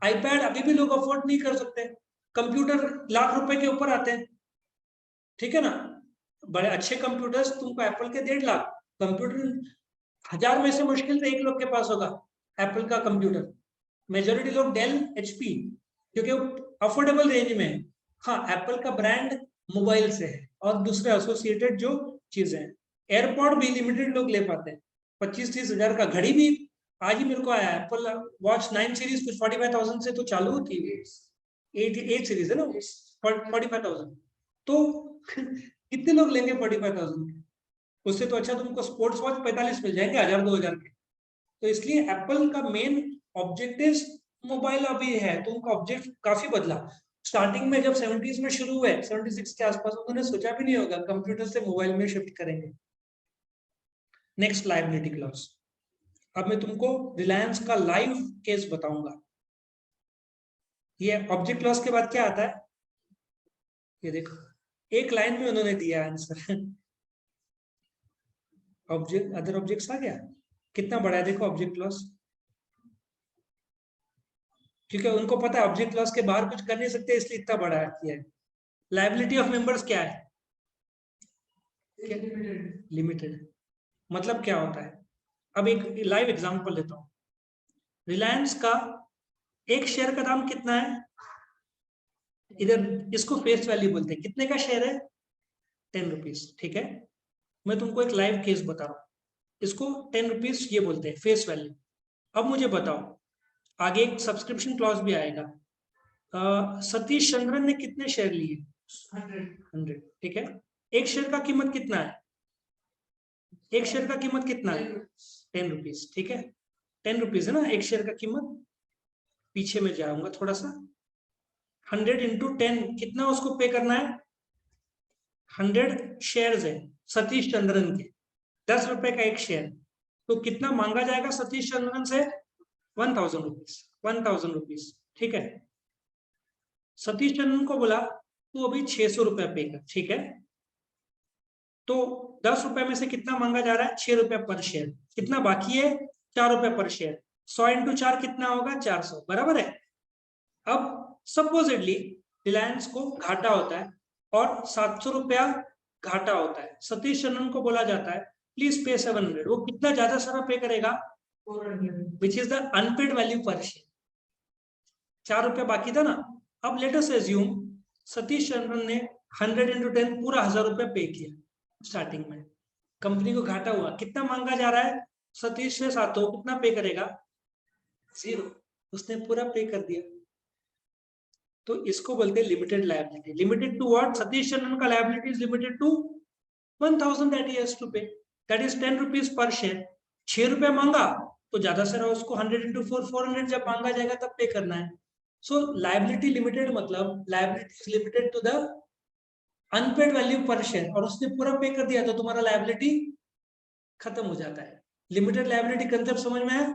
आईपैड अभी भी लोग अफोर्ड नहीं कर सकते, कंप्यूटर लाख रुपए के ऊपर आते हैं, ठीक है ना। बड़े अच्छे कंप्यूटर्स तुमको एप्पल के 1.5 लाख, कंप्यूटर 1000 में से मुश्किल से 1 लोग के पास होगा एप्पल का कंप्यूटर। मेजोरिटी लोग डेल, एचपी, क्योंकि वो अफोर्डेबल रेंज में है। हाँ, एप्पल का ब्रांड मोबाइल से है, और दूसरे एसोसिएटेड जो चीजें हैं। एयरपॉड भी लिमिटेड लोग ले पाते हैं, 25-30 हजार का। घड़ी भी आज ही मेरे को आया, एप्पल वॉच 9 सीरीज कुछ 45,000 से तो चालू होती है, 8 सीरीज है ना, 45,000। तो कितने लोग लेंगे 45,000? उससे तो अच्छा तुमको स्पोर्ट्स वॉच 45 मिल जाएंगे, 1000-2000 के। तो इसलिए एप्पल का मेन ऑब्जेक्टिव मोबाइल अभी है, तो उनका ऑब्जेक्ट काफी बदला। स्टार्टिंग में जब 70s में शुरू हुए, 76 के आसपास, उन्होंने सोचा भी नहीं होगा कंप्यूटर से मोबाइल में शिफ्ट करेंगे। Next, liability clause. अब मैं तुमको रिलायंस का लाइव केस बताऊंगा। ये ऑब्जेक्ट क्लॉज के बाद क्या आता है, ये देखो, एक लाइन में उन्होंने दिया आंसर। ऑब्जेक्ट, अदर ऑब्जेक्ट्स आ गया, कितना बड़ा है देखो ऑब्जेक्ट क्लॉज, क्योंकि उनको पता है ऑब्जेक्ट क्लॉज के बाहर कुछ कर नहीं सकते, इसलिए इतना बड़ा किया है। लायबिलिटी ऑफ मेंबर्स क्या है? लिमिटेड। मतलब क्या होता है? अब एक लाइव एग्जांपल लेता हूं। रिलायंस का एक शेयर का दाम कितना है? इधर इसको फेस वैल्यू बोलते हैं, कितने का शेयर है? 10 रुपीज, ठीक है। मैं तुमको एक लाइव केस बता रहा हूँ, इसको 10 रुपीज ये बोलते हैं फेस वैल्यू। अब मुझे बताओ, आगे एक सब्सक्रिप्शन क्लॉज भी आएगा। सतीश चंद्रन ने कितने शेयर लिए? 100, ठीक है। एक शेयर का कीमत कितना है? एक शेयर का कीमत कितना है? 10 रुपीज, ठीक है। 10 रुपीज है ना एक शेयर का कीमत। पीछे में जाऊंगा थोड़ा सा, 100 इंटू 10 कितना उसको पे करना है? 100 शेयर्स है सतीश चंद्रन के, 10 रुपए का एक शेयर, तो कितना मांगा जाएगा सतीश चंद्रन से? 1000 रुपीज, 1000 रुपीज, ठीक है। सतीश चंद्रन को बोला तू अभी 600 रुपया पे कर, ठीक है। तो 10 रुपए में से कितना मांगा जा रहा है? 6 रुपया पर शेयर। कितना बाकी है? 4 रुपया पर शेयर। 100 इंटू 4 कितना होगा? 400, बराबर है। अब सपोजिटली रिलायंस को घाटा होता है और 700 रुपया घाटा होता है, सतीश चंद्रन को बोला जाता है प्लीज पे 700, वो कितना ज्यादा सारा पे करेगा 400 which is the unpaid value per share, 4 रुपया बाकी था ना। अब let us assume Satish Chandran ने 100 into 10 पूरा 1000 रुपया पे किया स्टार्टिंग में, कंपनी को घाटा हुआ, कितना मांगा जा रहा है सतीश से सातों, कितना पे करेगा 0, उसने पूरा पे कर दिया। तो इसको बोलते हैं limited liability. Limited to what? Satish Chandran का liability is limited to 1000 that he has to pay, that is 10 rupees per share. 6 रुपया मांगा तो ज्यादा से रहा, उसको 100 into 4 400 जब मांगा जाएगा तब पे करना है। सो लायबिलिटी लिमिटेड मतलब liability is limited to the unpaid value per share, और उसने पूरा पे कर दिया तो तुम्हारा लायबिलिटी खत्म हो जाता है। लिमिटेड लायबिलिटी कंसेप्ट समझ में है?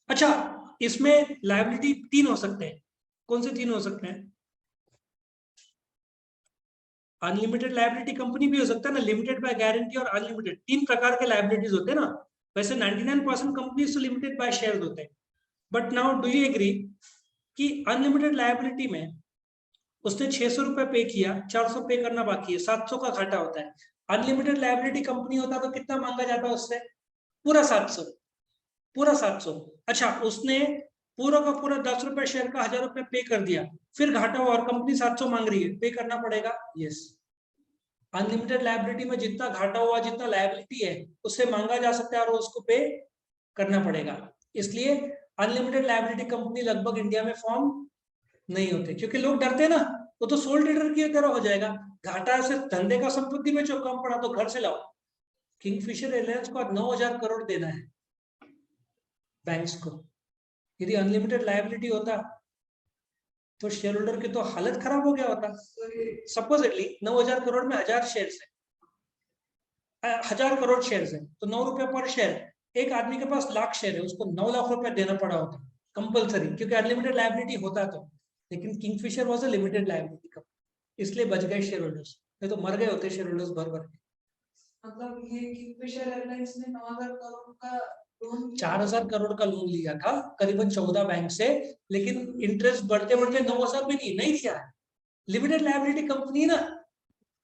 अच्छा, इसमें लायबिलिटी 3 हो सकते हैं। कौन से 3 हो सकते हैं? अनलिमिटेड लायबिलिटी कंपनी भी हो सकता है ना, लिमिटेड बाय गारंटी और अनलिमिटेड, 3 प्रकार के लायबिलिटीज होते हैं ना। वैसे 99% कंपनीज तो लिमिटेड बाय शेयर्स होते हैं, but now do you agree कि अनलिमिटेड लायबिलिटी में उसने 600 रुपए पे किया, 400 पे करना बाकी है, 700 का घाटा होता है। अनलिमिटेड लायबिलिटी कंपनी होता तो कितना मांगा जाता उससे? पूरा 700, पूरा 700। अच्छा, उसने पूरा का पूरा 10 रुपए शेयर का 1000 रुपए पे कर दिया, फिर घाटा हुआ और कंपनी 700 मांग रही है, पे करना पड़ेगा? यस। अनलिमिटेड लायबिलिटी में जितना घाटा हुआ, जितना लायबिलिटी है उससे मांगा जा सकता है और उसको पे करना पड़ेगा। इसलिए अनलिमिटेड लायबिलिटी कंपनी लगभग इंडिया में फॉर्म नहीं होते, क्योंकि लोग डरते हैं ना, वो तो सोल ट्रेडर की तरह हो जाएगा, घाटा से धंधे का संपत्ति में जो कम पड़ा तो घर से लाओ। किंगफिशर एयरलाइंस को 9000 करोड़ देना है बैंक्स को, यदि अनलिमिटेड लायबिलिटी होता तो शेयर होल्डर की तो हालत खराब हो गया होता। सपोजिटली 9000 करोड़ में 1000 शेयर है, 1000 करोड़ शेयर है तो 9 रुपए पर शेयर, एक आदमी के पास लाख शेयर है, उसको 9 लाख रुपए देना पड़ा होता कंपलसरी, क्योंकि अनलिमिटेड लायबिलिटी होता तो। लेकिन Kingfisher was a limited liability company, इसलिए बच गए शेयर होल्डर्स, नहीं तो मर गए होते शेयर होल्डर्स भर भर के। मतलब ये किंगफिशर एयरलाइंस ने 9000 करोड़ का लोन 4000 करोड़ का लोन लिया था करीबन 14 बैंक से, लेकिन इंटरेस्ट बढ़ते बढ़ते 9000 भी नहीं दिया। लिमिटेड लायबिलिटी कंपनी ना,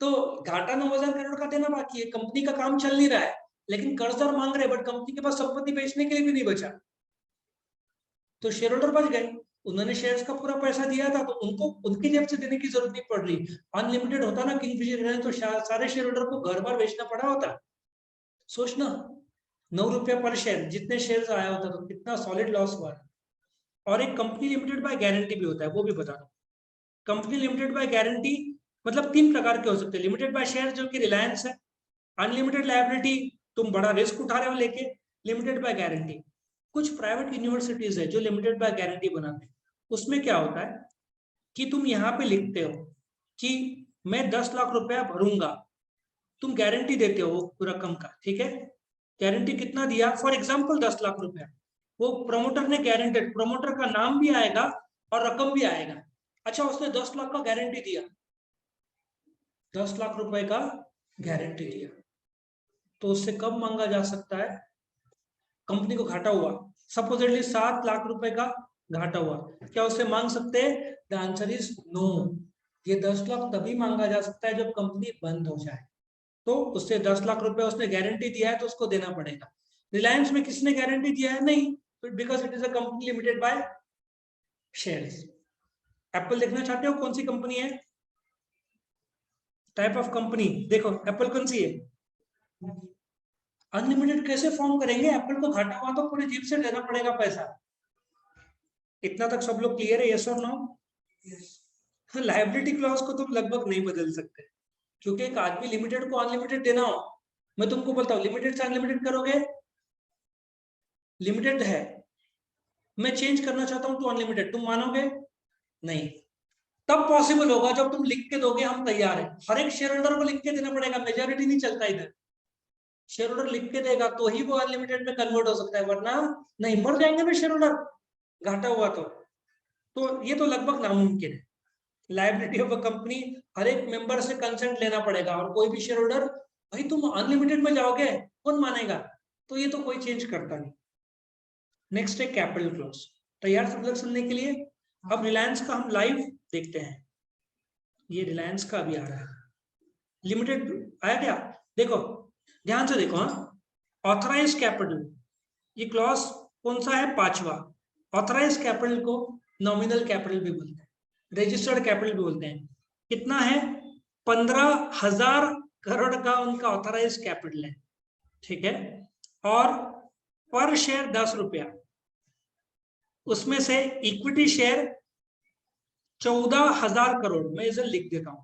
तो घाटा 9000 करोड़ का देना बाकी है, कंपनी का काम चल नहीं रहा है, लेकिन कर्जदार मांग रहे, बट कंपनी के पास संपत्ति बेचने के लिए भी नहीं बचा, तो शेयर होल्डर बच गए। उन्होंने शेयर्स का पूरा पैसा दिया था तो उनको उनकी जेब से देने की जरूरत नहीं पड़ रही। अनलिमिटेड होता ना किंगफिशर तो सारे शेयर होल्डर को घर बार बेचना पड़ा होता। सोचना, 9 रुपया पर शेयर, जितने शेयर्स आया होता तो कितना सॉलिड लॉस हुआ। और एक कंपनी लिमिटेड बाय गारंटी भी होता है, वो भी बता दो। कंपनी लिमिटेड बाय गारंटी मतलब 3 प्रकार के हो सकते हैं। लिमिटेड बाय शेयर जो कि रिलायंस है, अनलिमिटेड लायबिलिटी तुम बड़ा रिस्क उठा रहे हो लेके, लिमिटेड बाय गारंटी। कुछ प्राइवेट यूनिवर्सिटीज है जो लिमिटेड बाय गारंटी बनाते हैं। उसमें क्या होता है कि तुम यहाँ पे लिखते हो कि मैं 10 लाख रुपया भरूंगा, तुम गारंटी देते हो रकम का, ठीक है। गारंटी कितना दिया? फॉर एग्जाम्पल 10 लाख रुपया, वो प्रमोटर ने गारंटेड, प्रमोटर का नाम भी आएगा और रकम भी आएगा। अच्छा, उसने 10 लाख का गारंटी दिया, 10 लाख रुपए का गारंटी दिया, तो उससे कब मांगा जा सकता है? कंपनी को घाटा हुआ, सपोजिटली 7 लाख रुपए का घाटा हुआ, क्या उससे मांग सकते हैं? The answer is no. ये 10 लाख तभी मांगा जा सकता है जब कंपनी बंद हो जाए, तो उससे 10 लाख रुपए उसने गारंटी दिया है तो उसको देना पड़ेगा। रिलायंस में किसने गारंटी दिया है? नहीं, because it is a company limited by shares. Apple देखना चाहते हो कौन सी कंपनी है? टाइप ऑफ कंपनी देखो, एप्पल कौन सी है? अनलिमिटेड कैसे फॉर्म करेंगे? एप्पल को घाटा हुआ तो पूरी जेब से देना पड़ेगा पैसा। इतना तक सब लोग क्लियर है? यस और नो? लायबिलिटी क्लॉज को तुम लगभग नहीं बदल सकते, क्योंकि एक आदमी लिमिटेड को अनलिमिटेड देना हो, मैं तुमको बोलता हूँ लिमिटेड से अनलिमिटेड करोगे, लिमिटेड है, मैं चेंज करना चाहता हूं टू अनलिमिटेड, तुम मानोगे नहीं। तब पॉसिबल होगा जब तुम लिख के दोगे हम तैयार हैं। हर एक शेयर होल्डर को लिख के देना पड़ेगा, मेजॉरिटी नहीं चलता इधर। शेयर होल्डर लिख के देगा तो ही वो अनलिमिटेड में कन्वर्ट हो सकता है, वरना नहीं, मर जाएंगे ना शेयर होल्डर घाटा हुआ तो ये तो लगभग नामुमकिन है। लायबिलिटी ऑफ अ कंपनी हर एक मेंबर से कंसेंट लेना पड़ेगा, और कोई भी शेयर होल्डर, भाई तुम अनलिमिटेड में जाओगे कौन मानेगा? तो ये तो कोई चेंज करता नहीं। नेक्स्ट है कैपिटल क्लॉज। तैयार सब लोग सुनने के लिए? अब रिलायंस का हम लाइव देखते हैं, ये रिलायंस का अभी आ रहा है। लिमिटेड आया क्या? देखो ध्यान से देखो, हाँ, ऑथराइज कैपिटल, ये क्लॉज कौन सा है? 5वां। ऑथराइज कैपिटल को नॉमिनल कैपिटल भी बोलते हैं, रजिस्टर्ड कैपिटल भी बोलते हैं। कितना है? 15,000 करोड़ का उनका ऑथराइज कैपिटल है, ठीक है। और पर शेयर 10 रुपया, उसमें से इक्विटी शेयर 14,000 करोड़, मैं इसे लिख देता हूं,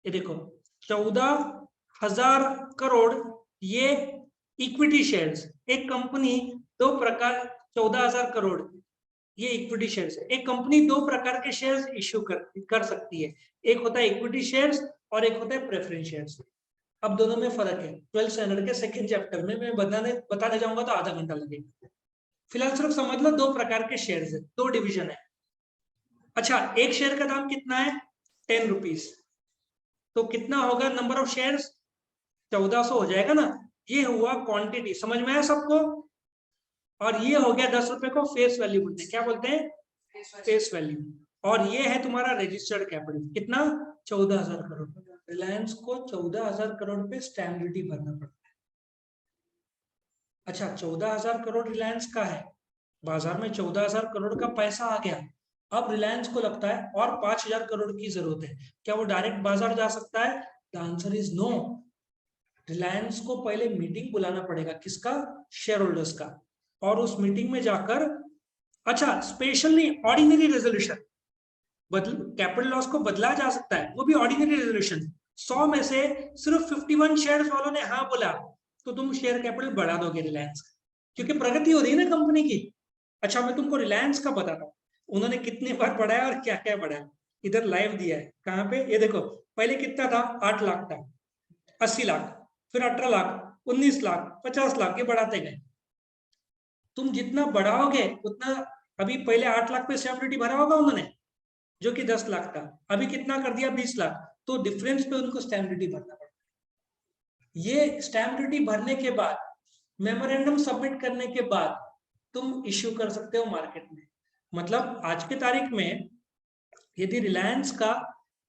ये देखो 14,000 करोड़ ये इक्विटी शेयर्स। एक कंपनी दो प्रकार, 14,000 करोड़ ये इक्विटी शेयर्स है। एक कंपनी दो प्रकार के शेयर्स इश्यू कर सकती है, एक होता है इक्विटी शेयर्स और एक होता है प्रेफरेंस शेयर्स। अब दोनों में फर्क है, 12th स्टैंडर्ड के सेकंड चैप्टर में मैं बताने जाऊंगा तो आधा घंटा लगेगा। फिलहाल सिर्फ समझ लो दो प्रकार के शेयर्स है, दो डिवीजन है। अच्छा, एक शेयर का दाम कितना है? 10 रुपीज। तो कितना होगा नंबर ऑफ शेयर्स? 1400 हो जाएगा ना। ये हुआ क्वांटिटी, समझ में आया सबको? और ये हो गया 10 रुपए को फेस वैल्यू बोलते हैं। क्या बोलते हैं? Face value. और ये है तुम्हारा रजिस्टर्ड कैपिटल, कितना? 14,000 करोड़। रिलायंस को 14,000 करोड़ पे स्टैम्प ड्यूटी भरना पड़ता है। अच्छा, 14,000 करोड़ रिलायंस का है, बाजार में 14,000 करोड़ का पैसा आ गया। अब रिलायंस को लगता है और 5,000 करोड़ की जरूरत है, क्या वो डायरेक्ट बाजार जा सकता है? The answer is no. Reliance को पहले मीटिंग बुलाना पड़ेगा, किसका? शेयर होल्डर्स का। और उस मीटिंग में जाकर, अच्छा specially ordinary resolution, capital loss को बदला जा सकता है, वो भी ऑर्डिनरी रेजोल्यूशन। 100 में से सिर्फ 51 शेयर्स वालों ने हाँ बोला तो तुम शेयर कैपिटल बढ़ा दोगे रिलायंस का, क्योंकि प्रगति हो रही है ना कंपनी की। अच्छा, मैं तुमको रिलायंस का बताता हूँ, उन्होंने कितनी बार बढ़ाया और क्या क्या बढ़ाया। इधर लाइव दिया है, कहाँ पे? ये देखो, पहले कितना था? 8 लाख था, 80 लाख, फिर 18 लाख, 19 लाख, 50 लाख, ये बढ़ाते गए। तुम जितना बढ़ाओगे उतना, अभी पहले 8 लाख पे स्टैम्प ड्यूटी भरा होगा उन्होंने, जो कि 10 लाख था, अभी कितना कर दिया? 20 लाख। तो डिफरेंस पे उनको स्टैम्प ड्यूटी भरना पड़ता है। ये स्टैम्प ड्यूटी भरने के बाद, मेमोरेंडम सबमिट करने के बाद तुम इश्यू कर सकते हो मार्केट में। मतलब आज की तारीख में यदि रिलायंस का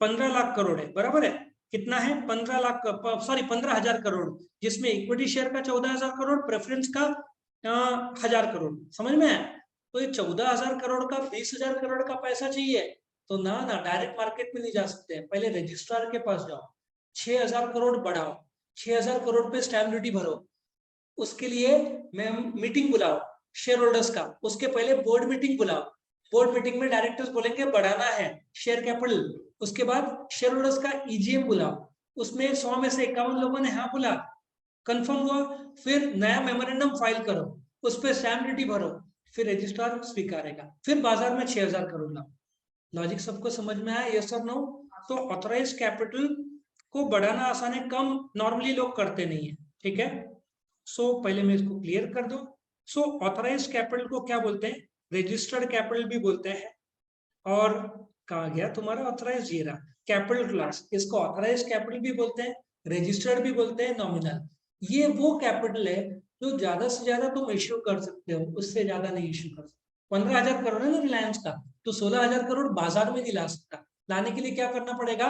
15 लाख करोड़ है, बराबर है, कितना है? 15 लाख, सॉरी 15,000 करोड़, जिसमें इक्विटी शेयर का 14,000 करोड़, प्रेफरेंस का 1,000 करोड़, समझ में आया? तो ये 14,000 करोड़ का 20,000 करोड़ का पैसा चाहिए, तो ना डायरेक्ट मार्केट में नहीं जा सकते, पहले रजिस्ट्रार के पास जाओ, 6,000 करोड़ बढ़ाओ, 6,000 करोड़ पे स्टैम्प ड्यूटी भरो, उसके लिए मैं मीटिंग बुलाओ शेयर होल्डर्स का, उसके पहले बोर्ड मीटिंग बुलाओ, बोर्ड मीटिंग में डायरेक्टर्स बोलेंगे बढ़ाना है शेयर कैपिटल, उसके बाद शेयर होल्डर्स का ईजीएम बुलाओ, उसमें 100 में से 51 लोगों ने हाँ बोला, कंफर्म हुआ, फिर नया मेमोरेंडम फाइल करो, उस पर स्टैम्प ड्यूटी भरो, फिर रजिस्ट्रार स्वीकारेगा, फिर बाजार में 6,000 करोड़ लाओ। लॉजिक सबको समझ में आया? यस और नो? तो ऑथराइज कैपिटल को बढ़ाना आसान है, कम नॉर्मली लोग करते नहीं है, ठीक है। सो पहले मैं इसको क्लियर कर दूं। सो ऑथराइज कैपिटल को क्या बोलते हैं? रजिस्टर्ड कैपिटल भी बोलते हैं। और कहा गया तुम्हारा ऑथराइज, ये रहा कैपिटल क्लास, इसको ऑथराइज कैपिटल भी बोलते हैं, रजिस्टर्ड भी बोलते हैं, नॉमिनल। ये वो कैपिटल है जो ज्यादा से ज्यादा तुम इश्यू कर सकते हो, उससे ज्यादा नहीं इश्यू कर सकते। 15,000 करोड़ है ना रिलायंस का, तो 16,000 करोड़ बाजार में नहीं ला सकता। लाने के लिए क्या करना पड़ेगा?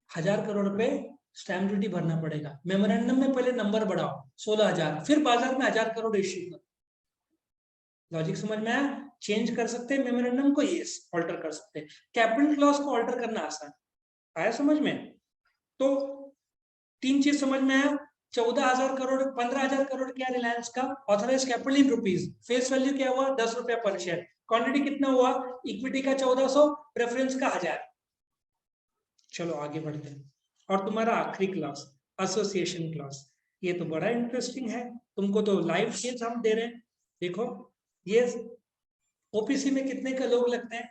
1,000 करोड़ पे स्टैम्प ड्यूटी भरना पड़ेगा। मेमोरेंडम में पहले नंबर बढ़ाओ 16,000, फिर बाजार में 1,000 करोड़ इश्यू करो। लॉजिक समझ में आया? चेंज कर सकते हैं मेमोरेंडम को, यस ऑल्टर कर सकते हैं। कैपिटल क्लॉज को ऑल्टर करना आसान आया समझ में? तो 3 चीज समझ में आया। 14,000 करोड़, 15,000 करोड़ क्या रिलायंस का authorise capital in rupees, face value क्या हुआ? 10 रुपया पर शेयर, क्वांटिटी कितना हुआ? इक्विटी का 1,400, प्रेफरेंस का 1,000। चलो आगे बढ़ते हैं। और तुम्हारा आखिरी क्लास एसोसिएशन क्लास, ये तो बड़ा इंटरेस्टिंग है, तुमको तो लाइव केस हम दे रहे हैं। देखो ये ओपीसी में कितने का लोग लगते हैं?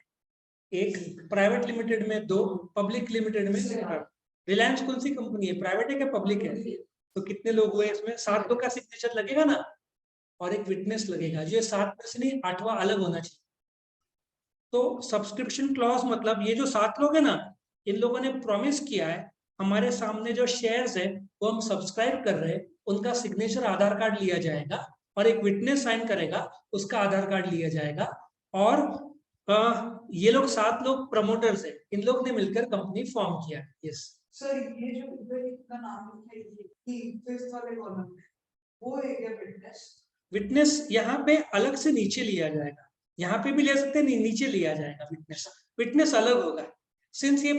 एक, प्राइवेट लिमिटेड में 2, पब्लिक लिमिटेड में 4। रिलायंस कौन सी कंपनी है, प्राइवेट है क्या पब्लिक है? तो कितने लोग हुए इसमें? 7 लोग का सिग्नेचर लगेगा ना, और एक विटनेस लगेगा, जो 7 में से नहीं 8वां अलग होना चाहिए। तो सब्सक्रिप्शन क्लॉज मतलब ये जो 7 लोग है ना, इन लोगों ने प्रॉमिस किया है हमारे सामने जो शेयर्स है वो हम सब्सक्राइब कर रहे हैं, उनका सिग्नेचर आधार कार्ड लिया जाएगा और एक विटनेस साइन करेगा, उसका आधार कार्ड लिया जाएगा। और ये लोग 7 लोग प्रमोटर्स है, इन लोग ने मिलकर कंपनी फॉर्म किया। यस, सर ये जो इधर का नाम है ये फिफ्थ वाले कॉलम में वो है क्या विटनेस? विटनेस यहाँ पे अलग से नीचे लिया जाएगा, यहाँ पे भी ले सकते हैं, नीचे लिया जाएगा विटनेस। विटनेस अलग होगा, सिंस ये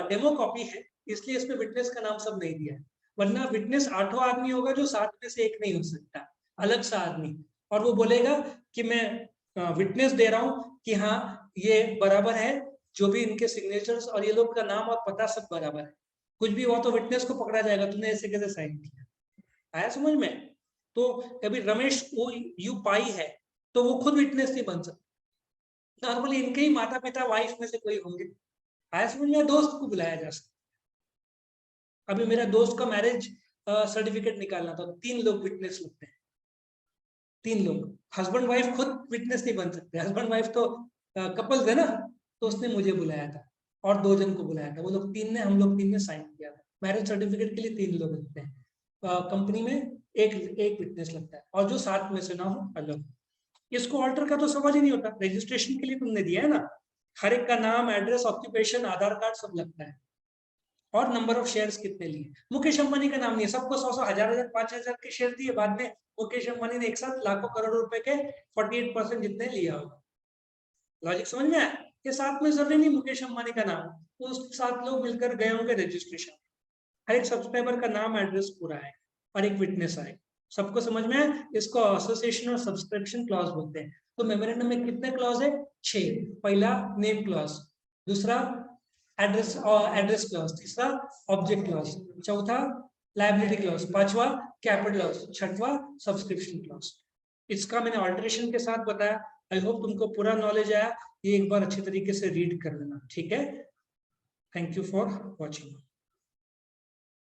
डेमो कॉपी है इसलिए इसमें विटनेस का नाम सब नहीं दिया है, वरना विटनेस 8 आदमी होगा जो 7 में से एक नहीं हो सकता, अलग सा आदमी, और वो बोलेगा कि मैं विटनेस दे रहा हूँ कि हाँ ये बराबर है, जो भी इनके सिग्नेचर्स और ये लोग का नाम और पता सब बराबर है। कुछ भी हुआ तो विटनेस को पकड़ा जाएगा, तूने ऐसे कैसे साइन किया। आया समझ में? तो अभी रमेश वो यू पाई है तो वो खुद विटनेस नहीं बन सकता, नॉर्मली इनके ही माता पिता वाइफ में से कोई होंगे। आया समझ में? दोस्त को बुलाया जा सकता। अभी मेरा दोस्त का मैरिज सर्टिफिकेट निकालना था, 3 लोग विटनेस लगते हैं, 3 लोग, हस्बैंड वाइफ खुद विटनेस नहीं बन सकते, हस्बैंड वाइफ तो कपल्स है ना, तो उसने मुझे बुलाया था और 2 जन को बुलाया था, वो लोग 3 ने, हम लोग 3 ने साइन किया था। मैरिज सर्टिफिकेट के लिए 3 लोग लगते हैं, कंपनी में एक विटनेस लगता है, और जो 7 में से ना हो अलग। इसको ऑल्टर का तो सवाल ही नहीं होता, रजिस्ट्रेशन के लिए तुमने दिया है ना, हर एक का नाम, एड्रेस, ऑक्यूपेशन, आधार कार्ड सब लगता है, और नंबर ऑफ शेयर्स कितने लिए। मुकेश अंबानी का नाम नहीं है, सबको 100 हजार 5,000 के शेयर दिए, बाद में मुकेश अंबानी ने एक साथ लाखों करोड़ रुपए के 48% जितने लिया होगा। लॉजिक समझ में आया? ये 7 में जरूरी नहीं मुकेश अंबानी का नाम, तो 7 लोग मिलकर गए होंगे रजिस्ट्रेशन, हर एक सब्सक्राइबर का नाम, एड्रेस पूरा है, और एक विटनेस आए। सबको समझ में आया? इसको एसोसिएशन और सब्सक्रिप्शन क्लॉज बोलते हैं। तो मेमोरेंडम में कितने क्लॉज है? 6। पहला नेम क्लॉज, दूसरा एड्रेस क्लॉज, तीसरा ऑब्जेक्ट क्लॉज, चौथा लायबिलिटी क्लॉज, पांचवा कैपिटल क्लॉज, छठवा सब्सक्रिप्शन क्लॉज। इसका मैंने ऑल्टरेशन के साथ बताया। आई होप तुमको पूरा नॉलेज आया, ये एक बार अच्छी तरीके से रीड कर लेना, ठीक है? Thank you for watching.